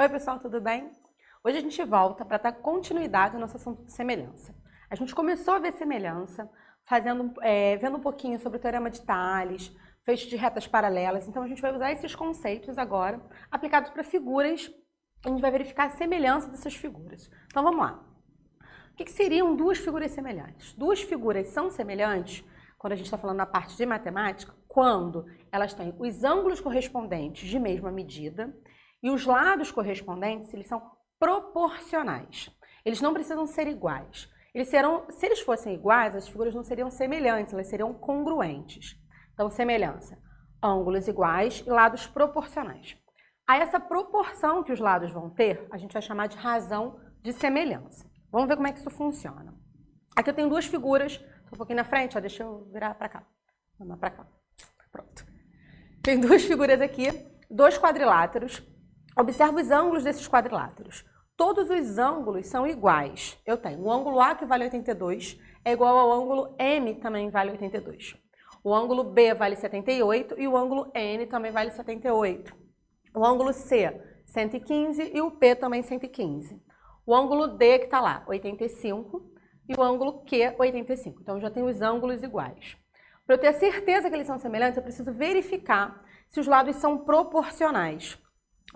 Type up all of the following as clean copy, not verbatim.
Oi pessoal, tudo bem? Hoje a gente volta para dar continuidade ao nosso assunto de semelhança. A gente começou a ver semelhança, vendo um pouquinho sobre o Teorema de Tales, fecho de retas paralelas. Então a gente vai usar esses conceitos agora, aplicados para figuras, e a gente vai verificar a semelhança dessas figuras. Então vamos lá. O que seriam duas figuras semelhantes? Duas figuras são semelhantes, quando a gente está falando na parte de matemática, quando elas têm os ângulos correspondentes de mesma medida, e os lados correspondentes, eles são proporcionais. Eles não precisam ser iguais. Se eles fossem iguais, as figuras não seriam semelhantes, elas seriam congruentes. Então, semelhança, ângulos iguais e lados proporcionais. A essa proporção que os lados vão ter, a gente vai chamar de razão de semelhança. Vamos ver como é que isso funciona. Aqui eu tenho duas figuras, um pouquinho na frente, ó, deixa eu virar para cá. Vamos para cá. Pronto. Tem duas figuras aqui, dois quadriláteros. Observa os ângulos desses quadriláteros. Todos os ângulos são iguais. Eu tenho o ângulo A, que vale 82, é igual ao ângulo M, também vale 82. O ângulo B vale 78 e o ângulo N também vale 78. O ângulo C, 115 e o P também 115. O ângulo D, que está lá, 85, e o ângulo Q, 85. Então, eu já tenho os ângulos iguais. Para eu ter certeza que eles são semelhantes, eu preciso verificar se os lados são proporcionais.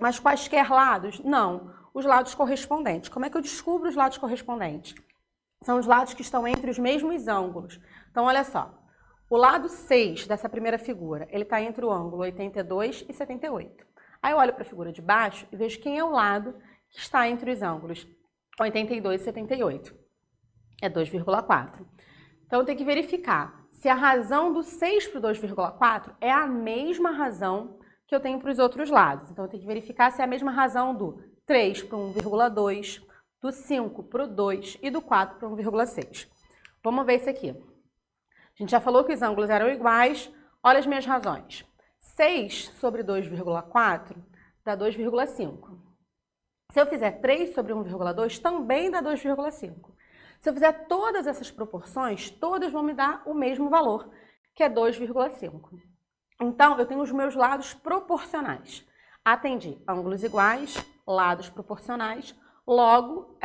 Mas quaisquer lados? Não. Os lados correspondentes. Como é que eu descubro os lados correspondentes? São os lados que estão entre os mesmos ângulos. Então, olha só. O lado 6 dessa primeira figura, ele está entre o ângulo 82 e 78. Aí eu olho para a figura de baixo e vejo quem é o lado que está entre os ângulos 82 e 78. É 2,4. Então, eu tenho que verificar se a razão do 6 para o 2,4 é a mesma razão que eu tenho para os outros lados. Então, eu tenho que verificar se é a mesma razão do 3 para o 1,2, do 5 para o 2 e do 4 para o 1,6. Vamos ver isso aqui. A gente já falou que os ângulos eram iguais. Olha as minhas razões. 6 sobre 2,4 dá 2,5. Se eu fizer 3 sobre 1,2, também dá 2,5. Se eu fizer todas essas proporções, todas vão me dar o mesmo valor, que é 2,5. Então, eu tenho os meus lados proporcionais. Atendi ângulos iguais, lados proporcionais, logo,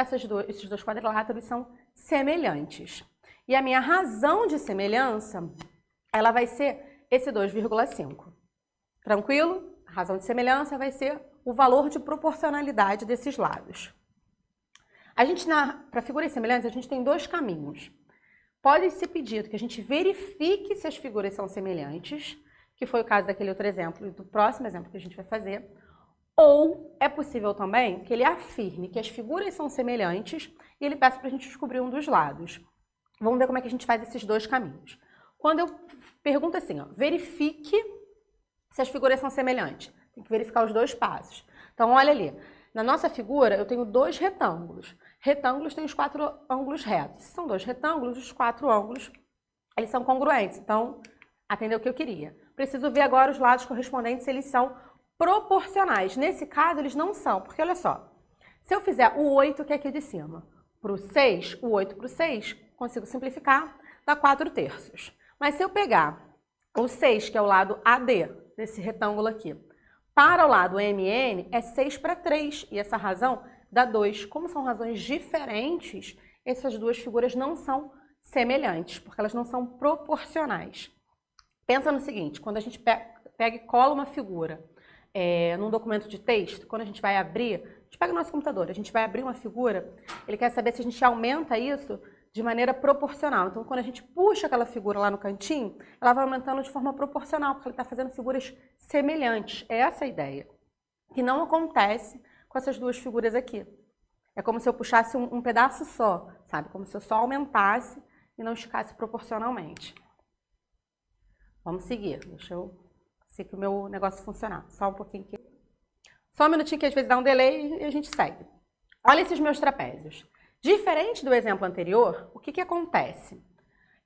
esses dois quadriláteros são semelhantes. E a minha razão de semelhança, ela vai ser esse 2,5. Tranquilo? A razão de semelhança vai ser o valor de proporcionalidade desses lados. Para figuras semelhantes, a gente tem dois caminhos. Pode ser pedido que a gente verifique se as figuras são semelhantes, que foi o caso daquele outro exemplo e do próximo exemplo que a gente vai fazer, ou é possível também que ele afirme que as figuras são semelhantes e ele peça para a gente descobrir um dos lados. Vamos ver como é que a gente faz esses dois caminhos. Quando eu pergunto assim, ó, verifique se as figuras são semelhantes, tem que verificar os dois passos. Então, olha ali, na nossa figura eu tenho dois retângulos. Retângulos têm os quatro ângulos retos. Se são dois retângulos, os quatro ângulos, eles são congruentes. Então, atendeu o que eu queria. Preciso ver agora os lados correspondentes, se eles são proporcionais. Nesse caso, eles não são, porque olha só, se eu fizer o 8, que é aqui de cima, para o 6, o 8 para o 6, consigo simplificar, dá 4/3. Mas se eu pegar o 6, que é o lado AD, desse retângulo aqui, para o lado MN, é 6/3, e essa razão dá 2. Como são razões diferentes, essas duas figuras não são semelhantes, porque elas não são proporcionais. Pensa no seguinte, quando a gente pega e cola uma figura num documento de texto, quando a gente vai abrir, a gente pega o nosso computador, a gente vai abrir uma figura, ele quer saber se a gente aumenta isso de maneira proporcional. Então, quando a gente puxa aquela figura lá no cantinho, ela vai aumentando de forma proporcional, porque ele está fazendo figuras semelhantes. É essa a ideia, que não acontece com essas duas figuras aqui. É como se eu puxasse um pedaço só, sabe? Como se eu só aumentasse e não esticasse proporcionalmente. Vamos seguir. Deixa eu ver que o meu negócio funcionar. Só um pouquinho aqui. Só um minutinho que às vezes dá um delay e a gente segue. Olha esses meus trapézios. Diferente do exemplo anterior, o que acontece?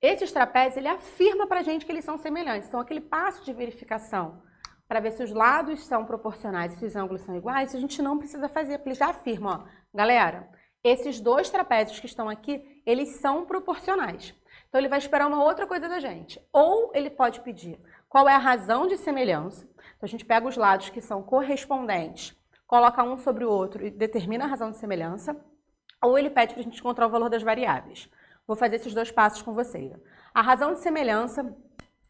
Esses trapézios, ele afirma pra gente que eles são semelhantes. Então, aquele passo de verificação para ver se os lados são proporcionais e se os ângulos são iguais, a gente não precisa fazer, porque ele já afirma, ó, galera, esses dois trapézios que estão aqui, eles são proporcionais. Então, ele vai esperar uma outra coisa da gente. Ou ele pode pedir qual é a razão de semelhança. Então, a gente pega os lados que são correspondentes coloca um sobre o outro e determina a razão de semelhança, ou ele pede para a gente encontrar o valor das variáveis. Vou fazer esses dois passos com vocês. A razão de semelhança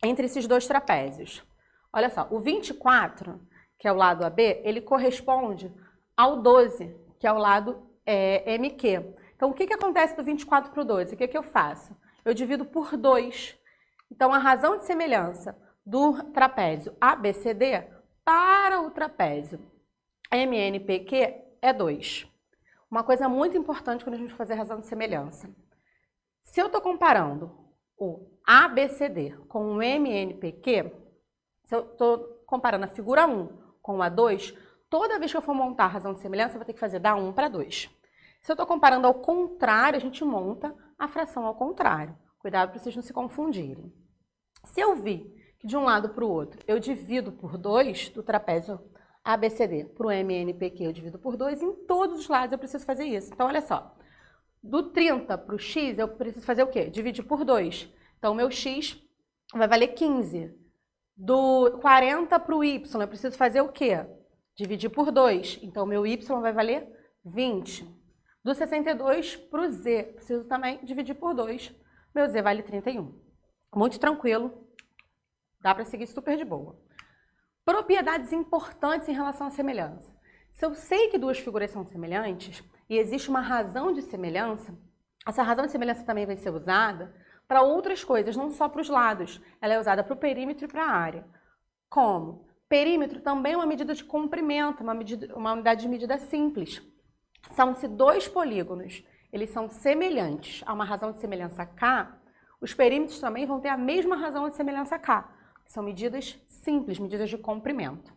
entre esses dois trapézios. Olha só, o 24, que é o lado AB, ele corresponde ao 12, que é o lado MQ. Então, o que acontece do 24 para o 12? O que eu faço? Eu divido por 2. Então, a razão de semelhança do trapézio ABCD para o trapézio MNPQ é 2. Uma coisa muito importante quando a gente fazer razão de semelhança. Se eu estou comparando o ABCD com o MNPQ, se eu estou comparando a figura 1 com a 2, toda vez que eu for montar a razão de semelhança, eu vou ter que fazer da 1 para 2. Se eu estou comparando ao contrário, a gente monta a fração ao contrário. Cuidado para vocês não se confundirem. Se eu vi que de um lado para o outro eu divido por 2 do trapézio ABCD para o MNPQ, eu divido por 2, em todos os lados eu preciso fazer isso. Então, olha só, do 30 para o X eu preciso fazer o quê? Dividir por 2. Então, o meu X vai valer 15. Do 40 para o Y eu preciso fazer o quê? Dividir por 2. Então, o meu Y vai valer 20. Do 62 para o Z, preciso também dividir por 2. Meu Z vale 31. Muito tranquilo. Dá para seguir super de boa. Propriedades importantes em relação à semelhança. Se eu sei que duas figuras são semelhantes e existe uma razão de semelhança, essa razão de semelhança também vai ser usada para outras coisas, não só para os lados. Ela é usada para o perímetro e para a área. Como? Perímetro também é uma medida de comprimento, uma unidade de medida simples. São-se dois polígonos, eles são semelhantes a uma razão de semelhança K, os perímetros também vão ter a mesma razão de semelhança K. São medidas simples, medidas de comprimento.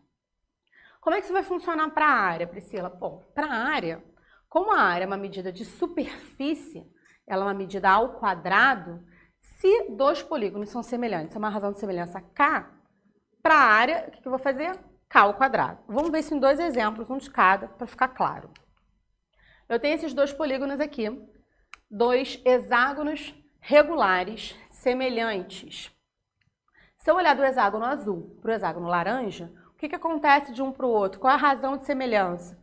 Como é que isso vai funcionar para a área, Priscila? Bom, para a área, como a área é uma medida de superfície, ela é uma medida ao quadrado, se dois polígonos são semelhantes, é uma razão de semelhança K, para a área, o que eu vou fazer? K ao quadrado. Vamos ver isso em dois exemplos, um de cada, para ficar claro. Eu tenho esses dois polígonos aqui, dois hexágonos regulares semelhantes. Se eu olhar do hexágono azul para o hexágono laranja, o que acontece de um para o outro? Qual é a razão de semelhança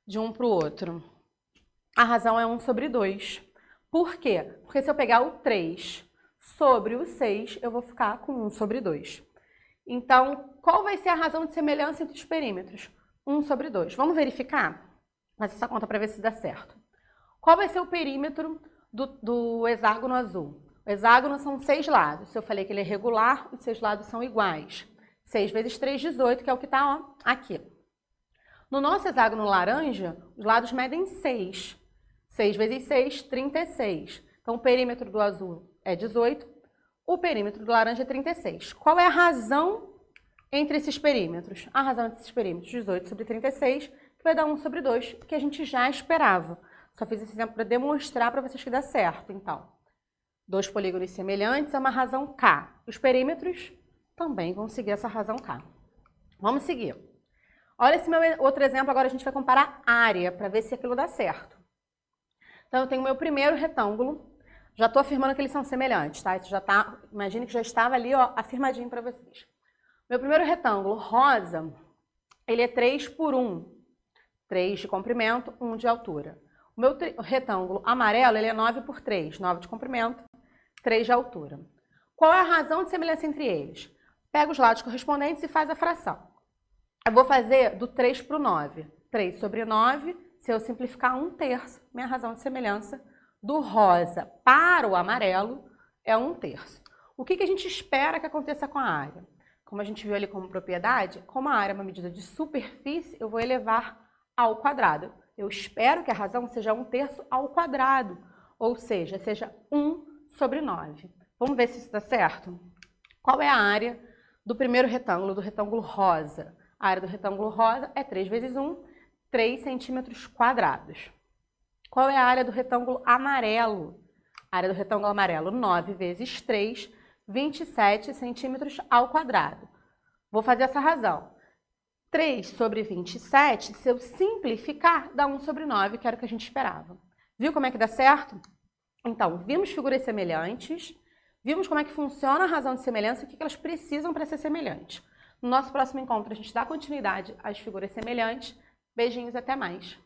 de um para o outro? A razão é 1 sobre 2. Por quê? Porque se eu pegar o 3 sobre o 6, eu vou ficar com 1 sobre 2. Então, qual vai ser a razão de semelhança entre os perímetros? 1 sobre 2. Vamos verificar? Fazer essa conta para ver se dá certo. Qual vai ser o perímetro do hexágono azul? O hexágono são 6 lados. Se eu falei que ele é regular, os 6 lados são iguais. 6 vezes 3, 18, que é o que está aqui. No nosso hexágono laranja, os lados medem 6. 6 vezes 6, 36. Então, o perímetro do azul é 18, o perímetro do laranja é 36. Qual é a razão entre esses perímetros? A razão entre esses perímetros, 18 sobre 36, que vai dar 1 sobre 2, que a gente já esperava. Só fiz esse exemplo para demonstrar para vocês que dá certo, então. Dois polígonos semelhantes é uma razão K. Os perímetros também vão seguir essa razão K. Vamos seguir. Olha esse meu outro exemplo, agora a gente vai comparar área, para ver se aquilo dá certo. Então, eu tenho o meu primeiro retângulo, já estou afirmando que eles são semelhantes, tá? Isso já tá, imagine que já estava ali, ó, afirmadinho para vocês. Meu primeiro retângulo rosa, ele é 3 por 1. 3 de comprimento, 1 de altura. O meu retângulo amarelo, ele é 9 por 3, 9 de comprimento, 3 de altura. Qual é a razão de semelhança entre eles? Pega os lados correspondentes e faz a fração. Eu vou fazer do 3 para o 9. 3 sobre 9, se eu simplificar 1/3, minha razão de semelhança do rosa para o amarelo é 1/3. O que a gente espera que aconteça com a área? Como a gente viu ali como propriedade, como a área é uma medida de superfície, eu vou elevar ao quadrado. Eu espero que a razão seja 1/3 ao quadrado, ou seja 1 sobre 9. Vamos ver se isso dá certo? Qual é a área do primeiro retângulo, do retângulo rosa? A área do retângulo rosa é 3 vezes 1, 3 centímetros quadrados. Qual é a área do retângulo amarelo? A área do retângulo amarelo, 9 vezes 3, 27 centímetros ao quadrado. Vou fazer essa razão. 3 sobre 27, se eu simplificar, dá 1 sobre 9, que era o que a gente esperava. Viu como é que dá certo? Então, vimos figuras semelhantes, vimos como é que funciona a razão de semelhança e o que elas precisam para ser semelhantes. No nosso próximo encontro, a gente dá continuidade às figuras semelhantes. Beijinhos, até mais.